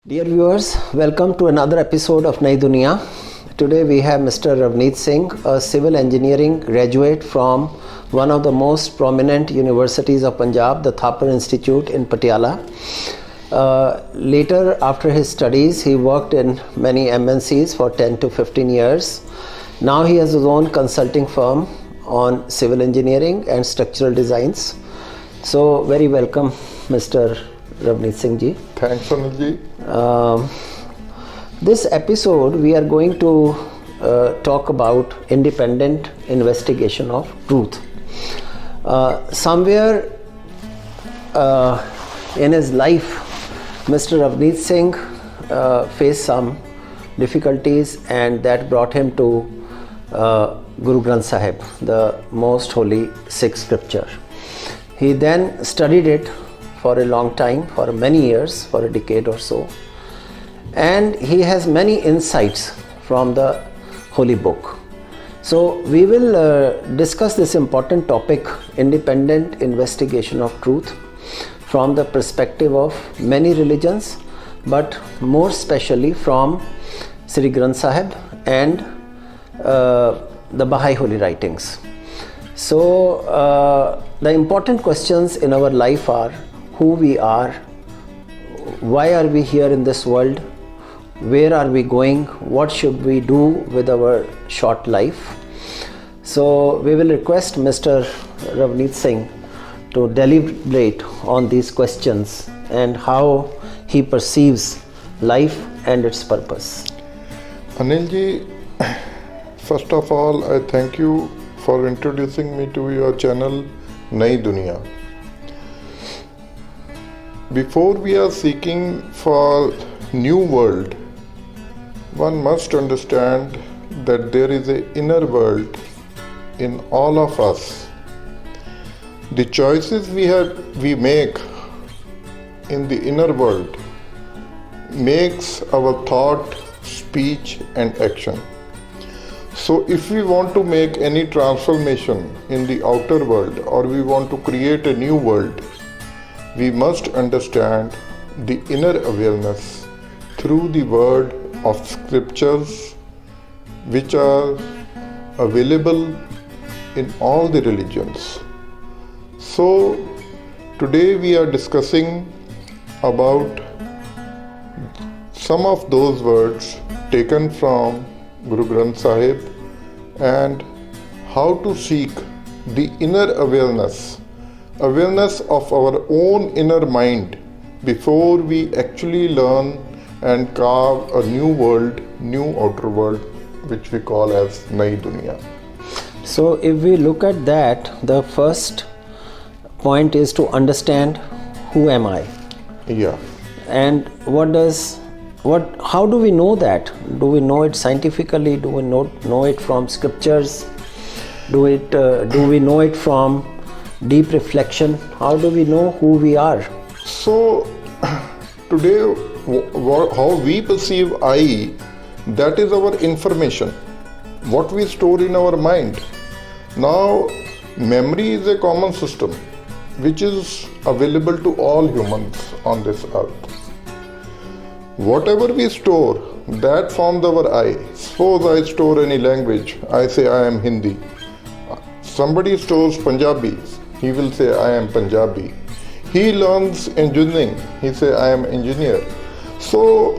Dear viewers, welcome to another episode of Nai Duniya. Today we have Mr. Ravneet Singh, a civil engineering graduate from one of the most prominent universities of Punjab, the Thapar Institute in Patiala. Later, after his studies, he worked in many MNCs for 10 to 15 years. Now he has his own consulting firm on civil engineering and structural designs. So, very welcome, Mr. Ravneet Singh ji. Thanks, Anil ji. This episode we are going to talk about independent investigation of truth. Somewhere in his life, Mr. Ravneet Singh faced some difficulties, and that brought him to Guru Granth Sahib, the most holy Sikh scripture. He then studied it for a long time, for many years, for a decade or so. And he has many insights from the holy book. So we will discuss this important topic, independent investigation of truth, from the perspective of many religions, but more specially from Sri Granth Sahib and the Baha'i holy writings. So the important questions in our life are: who we are, why are we here in this world, where are we going, what should we do with our short life. So we will request Mr. Ravneet Singh to deliberate on these questions and how he perceives life and its purpose. Anil ji, first of all, I thank you for introducing me to your channel, Nai Duniya. Before we are seeking for new world, one must understand that there is an inner world in all of us. The choices we make in the inner world makes our thought, speech and action. So if we want to make any transformation in the outer world, or we want to create a new world, we must understand the inner awareness through the word of scriptures which are available in all the religions. So today we are discussing about some of those words taken from Guru Granth Sahib and how to seek the inner awareness of our own inner mind before we actually learn and carve a new world, new outer world, which we call as Nai Duniya. So if we look at that, the first point is to understand who am I? Yeah. And how do we know that? Do we know it scientifically? Do we know it from scriptures? Do we know it from deep reflection? How do we know who we are? So today, how we perceive I, that is our information, what we store in our mind. Now, memory is a common system which is available to all humans on this earth. Whatever we store, that forms our I. Suppose I store any language, I say I am Hindi. Somebody stores Punjabi, he will say I am Punjabi. He learns engineering, he say I am engineer. So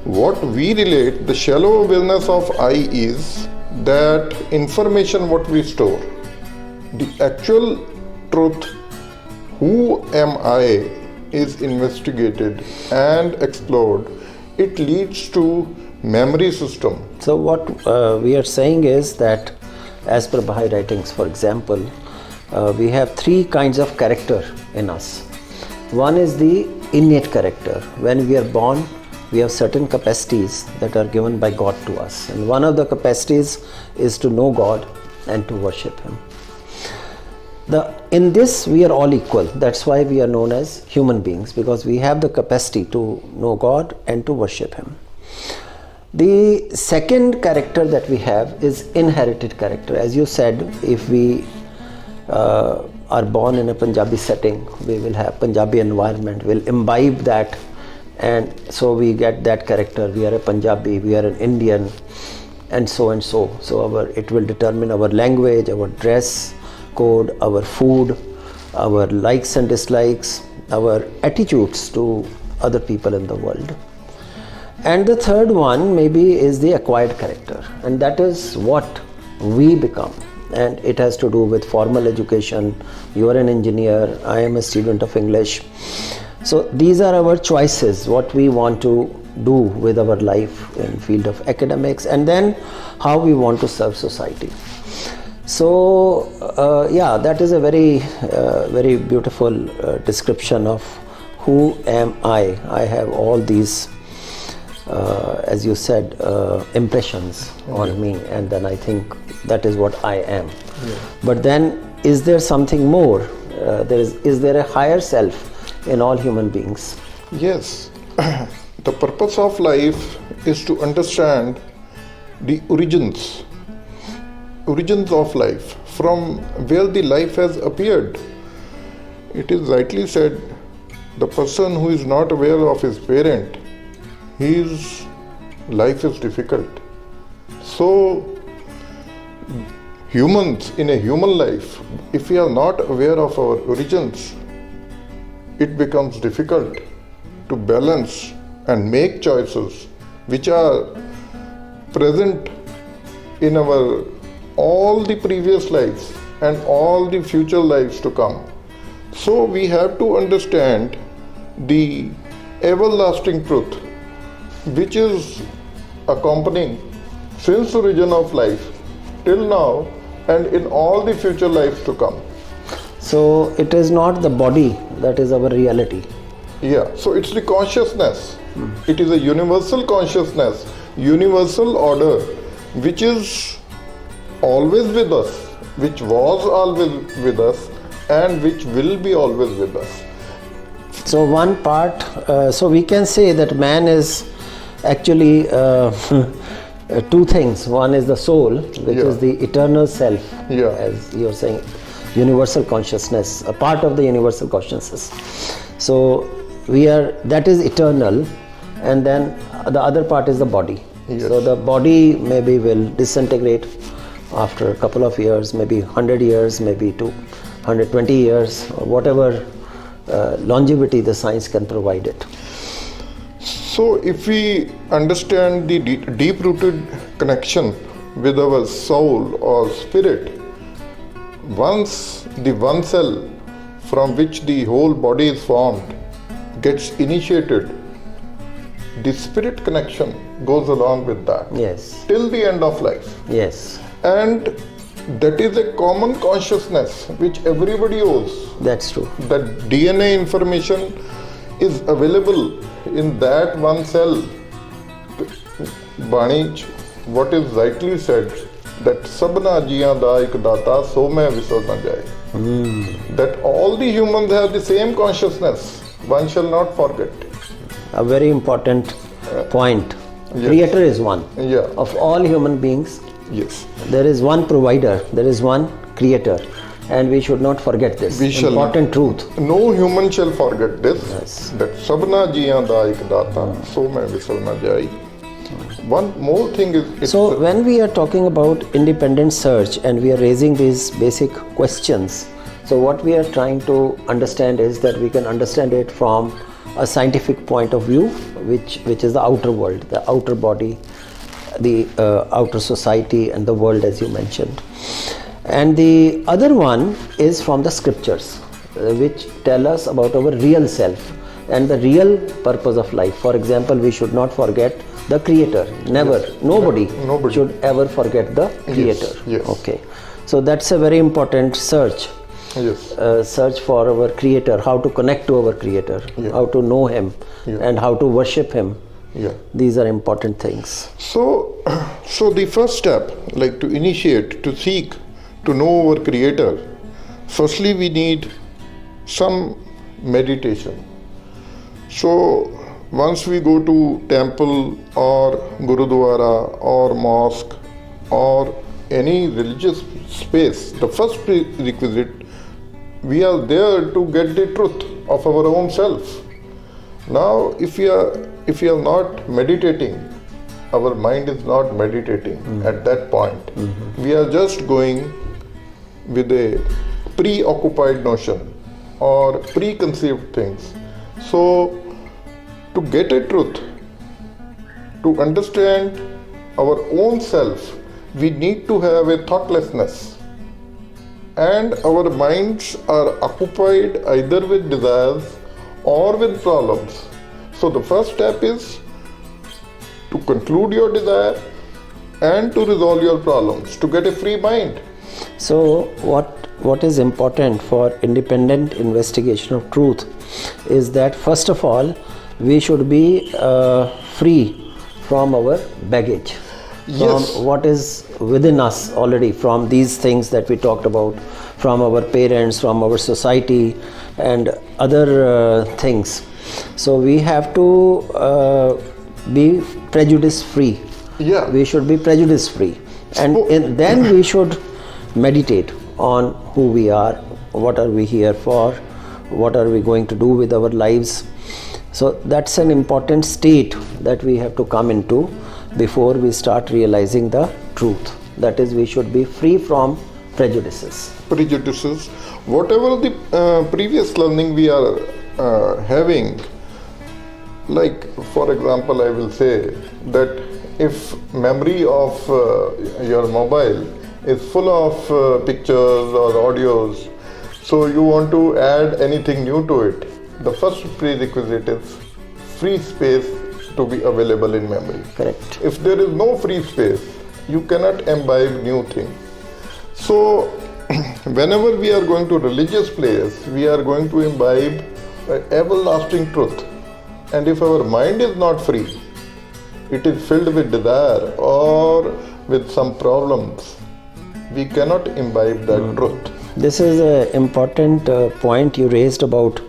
what we relate, the shallow awareness of I is that information what we store. The actual truth, who am I, is investigated and explored. It leads to memory system. So what we are saying is that, as per Baha'i writings, for example, we have three kinds of character in us. One is the innate character. When we are born, we have certain capacities that are given by God to us. And one of the capacities is to know God and to worship Him. In this, we are all equal. That's why we are known as human beings, because we have the capacity to know God and to worship Him. The second character that we have is inherited character. As you said, if we are born in a Punjabi setting, we will have Punjabi environment, we'll imbibe that and so we get that character. We are a Punjabi, we are an Indian, and so and so. So it will determine our language, our dress code, our food, our likes and dislikes, our attitudes to other people in the world. And the third one maybe is the acquired character, and that is what we become, and it has to do with formal education. You are an engineer, I am a student of English. So these are our choices, what we want to do with our life in field of academics, and then how we want to serve society. So that is a very beautiful description of who am I. I have all these as you said, impressions on me, and then I think that is what I am. But then is there something more? Is there a higher self in all human beings? Yes. The purpose of life is to understand the origins of life, from where the life has appeared. It is rightly said, the person who is not aware of his parent, his life is difficult. So humans, in a human life, if we are not aware of our origins, it becomes difficult to balance and make choices which are present in our all the previous lives and all the future lives to come. So we have to understand the everlasting truth which is accompanying since origin of life till now and in all the future lives to come. So it is not the body that is our reality. Yeah, so it's the consciousness. It is a universal consciousness, universal order, which is always with us, which was always with us, and which will be always with us. So one part, so we can say that man is actually two things. One is the soul, which is the eternal self, as you're saying, universal consciousness, a part of the universal consciousness. So that is eternal, and then the other part is the body. So the body maybe will disintegrate after a couple of years, maybe 100 years, maybe 120 years, or whatever longevity the science can provide it. So if we understand the deep-rooted connection with our soul or spirit, once the one cell from which the whole body is formed gets initiated, the spirit connection goes along with that. Yes. Till the end of life. Yes. And that is a common consciousness which everybody owes. That's true. That DNA information is available in that one cell. Bani, what is rightly said, that sabna jiyan da ik data so main visar na jaye. That all the humans have the same consciousness. One shall not forget. A very important point. Creator is one. Of all human beings. Yes. There is one provider, there is one creator, and we should not forget this important truth. No human shall forget this. Yes. That sabna jiyan da ik data so main visar na jaye. One more thing is... So when we are talking about independent search and we are raising these basic questions, so what we are trying to understand is that we can understand it from a scientific point of view, which is the outer world, the outer body, the outer society and the world, as you mentioned. And the other one is from the scriptures, which tell us about our real self and the real purpose of life. For example, we should not forget the creator. Never. Yes. Nobody should ever forget the creator. Yes. Okay. So that's a very important search. Yes. Search for our creator, how to connect to our creator, how to know him, and how to worship him. These are important things. So the first step, like to initiate, to seek, to know our creator, firstly we need some meditation. So once we go to temple or gurudwara or mosque or any religious space, the first prerequisite, we are there to get the truth of our own self. Now, if we are not meditating, our mind is not meditating at that point. We are just going with a preoccupied notion or preconceived things. So, to get a truth, to understand our own self, we need to have a thoughtlessness. And our minds are occupied either with desires or with problems. So the first step is to conclude your desire and to resolve your problems, to get a free mind. So what is important for independent investigation of truth is that first of all we should be free from our baggage, Yes. from what is within us already, from these things that we talked about, from our parents, from our society and other things. So we have to be prejudice free. Yeah. We should be prejudice free, and then we should meditate on who we are, what are we here for, what are we going to do with our lives. So that's an important state that we have to come into before we start realizing the truth. That is, we should be free from prejudices. Prejudices, whatever the previous learning we are having, like for example, I will say that if memory of your mobile is full of pictures or audios, so you want to add anything new to it, the first prerequisite is free space to be available in memory. Correct. If there is no free space, you cannot imbibe new things. So whenever we are going to religious place, we are going to imbibe everlasting truth. And if our mind is not free, it is filled with desire or with some problems, we cannot imbibe that truth. This is an important point you raised about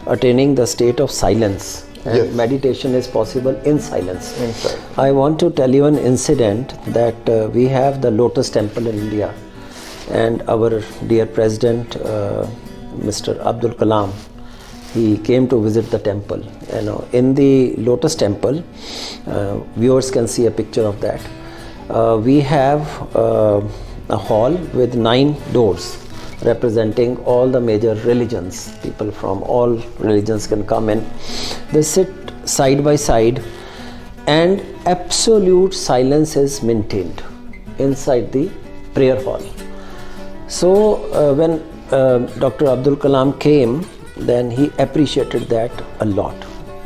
attaining the state of silence. And Yes. meditation is possible in silence. Inside. I want to tell you an incident that we have the Lotus Temple in India, and our dear President, Mr. Abdul Kalam, he came to visit the temple. You know, in the Lotus Temple, viewers can see a picture of that. We have a hall with 9 doors representing all the major religions. People from all religions can come in. They sit side by side, and absolute silence is maintained inside the prayer hall. So when Dr. Abdul Kalam came, then he appreciated that a lot,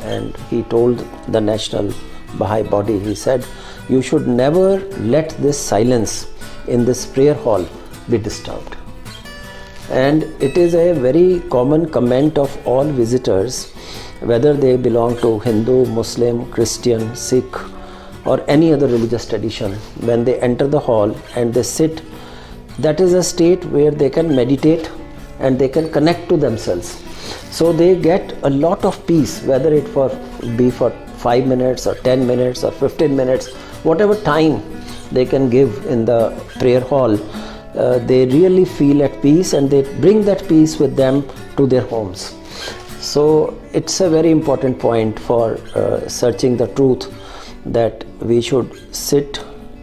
and he told the national Baha'i body, he said, you should never let this silence in this prayer hall be disturbed. And it is a very common comment of all visitors, whether they belong to Hindu, Muslim, Christian, Sikh or any other religious tradition. When they enter the hall and they sit, that is a state where they can meditate and they can connect to themselves. So they get a lot of peace, whether it be for 5 minutes or 10 minutes or 15 minutes, whatever time they can give in the prayer hall. They really feel at peace, and they bring that peace with them to their homes. So it's a very important point for searching the truth, that we should sit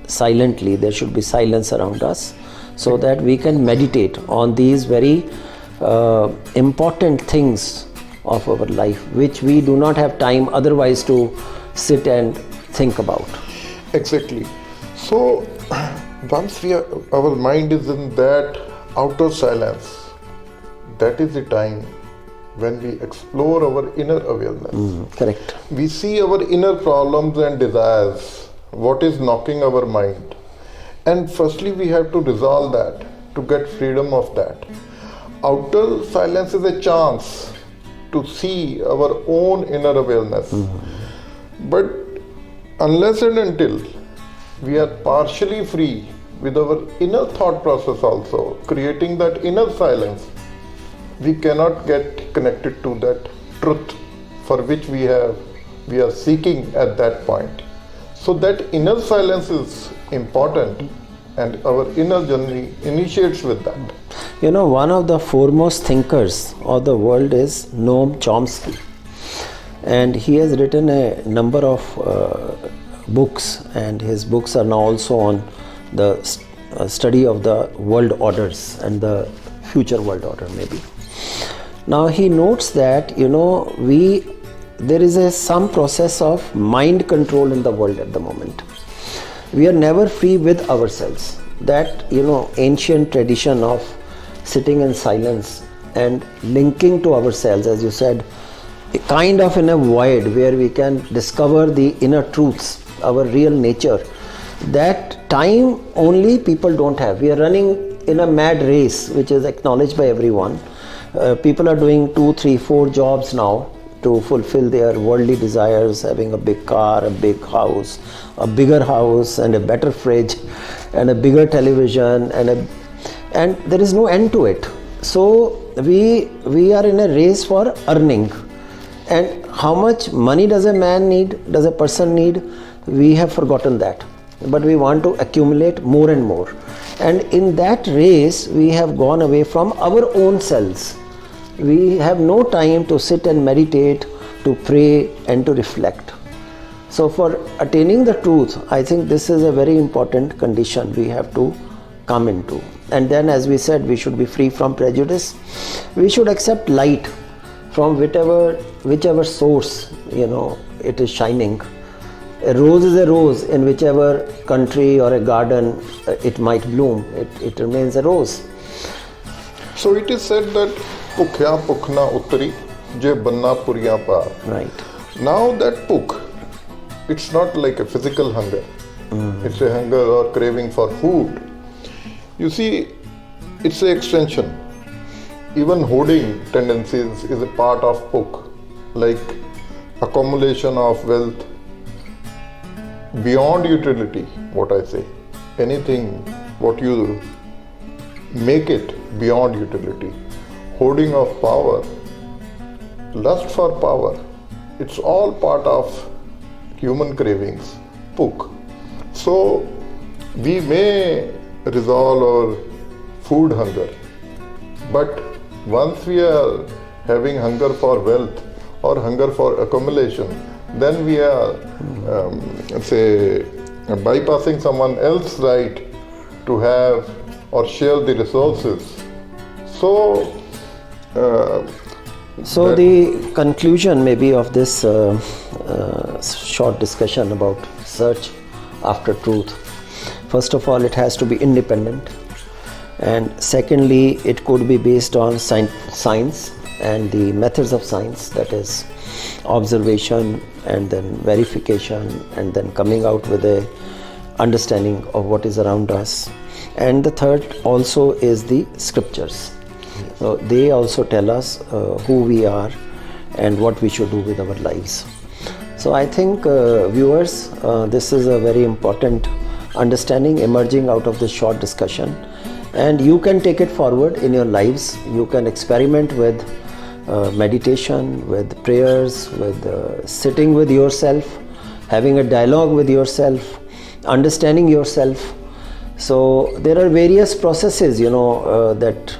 silently. There should be silence around us, so that we can meditate on these very important things of our life, which we do not have time otherwise to sit and think about. Exactly. So once our mind is in that outer silence, that is the time when we explore our inner awareness. Correct. We see our inner problems and desires, what is knocking our mind. And firstly, we have to resolve that, to get freedom of that. Outer silence is a chance to see our own inner awareness. But unless and until we are partially free with our inner thought process also, creating that inner silence, we cannot get connected to that truth for which we are seeking at that point. So that inner silence is important, and our inner journey initiates with that. You know, one of the foremost thinkers of the world is Noam Chomsky, and he has written a number of books, and his books are now also on the study of the world orders and the future world order maybe. Now he notes that there is some process of mind control in the world at the moment. We are never free with ourselves. That ancient tradition of sitting in silence and linking to ourselves, as you said, kind of in a void where we can discover the inner truths, our real nature. That time only people don't have. We are running in a mad race, which is acknowledged by everyone. People are doing 2, 3, 4 jobs now to fulfill their worldly desires, having a big car, a big house, a bigger house, and a better fridge, and a bigger television, and there is no end to it. So we are in a race for earning. And how much money does a man need, does a person need? We have forgotten that. But we want to accumulate more and more. And in that race, we have gone away from our own selves. We have no time to sit and meditate, to pray and to reflect. So for attaining the truth, I think this is a very important condition we have to come into. And then, as we said, we should be free from prejudice. We should accept light from whichever source it is shining. A rose is a rose in whichever country or a garden it might bloom. It remains a rose. So it is said that Pukhya Pukhna Uttari Je Banna Purya Par. Right. Now that Pukh, it's not like a physical hunger. It's a hunger or craving for food. You see, it's an extension. Even hoarding tendencies is a part of Pukh, like accumulation of wealth beyond utility, what I say. Anything, what you make it beyond utility. Hoarding of power, lust for power, it's all part of human cravings, Pukh. So we may resolve our food hunger, but once we are having hunger for wealth or hunger for accumulation, then we are, bypassing someone else's right to have or share the resources. So the conclusion maybe of this short discussion about search after truth. First of all, it has to be independent, and secondly, it could be based on science and the methods of science, that is observation and then verification and then coming out with a understanding of what is around us. And the third also is the scriptures. So they also tell us who we are and what we should do with our lives. So I think viewers, this is a very important understanding emerging out of this short discussion, and you can take it forward in your lives. You can experiment with meditation, with prayers, with sitting with yourself, having a dialogue with yourself, understanding yourself. So there are various processes that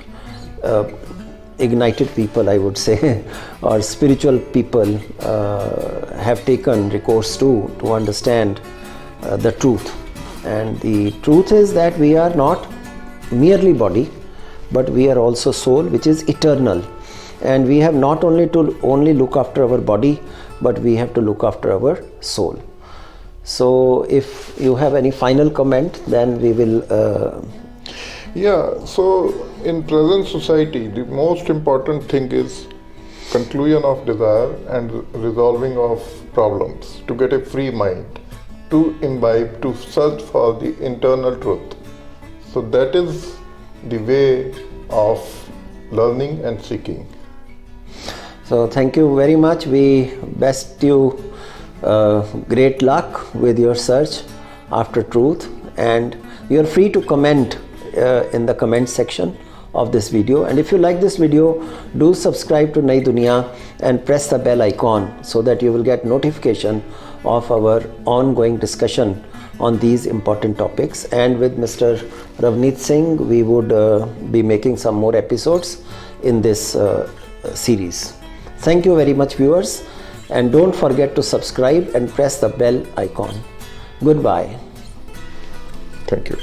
ignited people, I would say, or spiritual people have taken recourse to understand the truth. And the truth is that we are not merely body, but we are also soul, which is eternal. And we have not only to look after our body, but we have to look after our soul. So if you have any final comment, then we will so in present society, the most important thing is conclusion of desire and resolving of problems, to get a free mind, to imbibe, to search for the internal truth. So that is the way of learning and seeking. So thank you very much. We best you great luck with your search after truth, and you are free to comment in the comment section of this video. And if you like this video, do subscribe to Nai Duniya and press the bell icon so that you will get notification of our ongoing discussion on these important topics. And with Mr. Ravneet Singh, we would be making some more episodes in this series. Thank you very much, viewers. and don't forget to subscribe and press the bell icon. Goodbye. Thank you.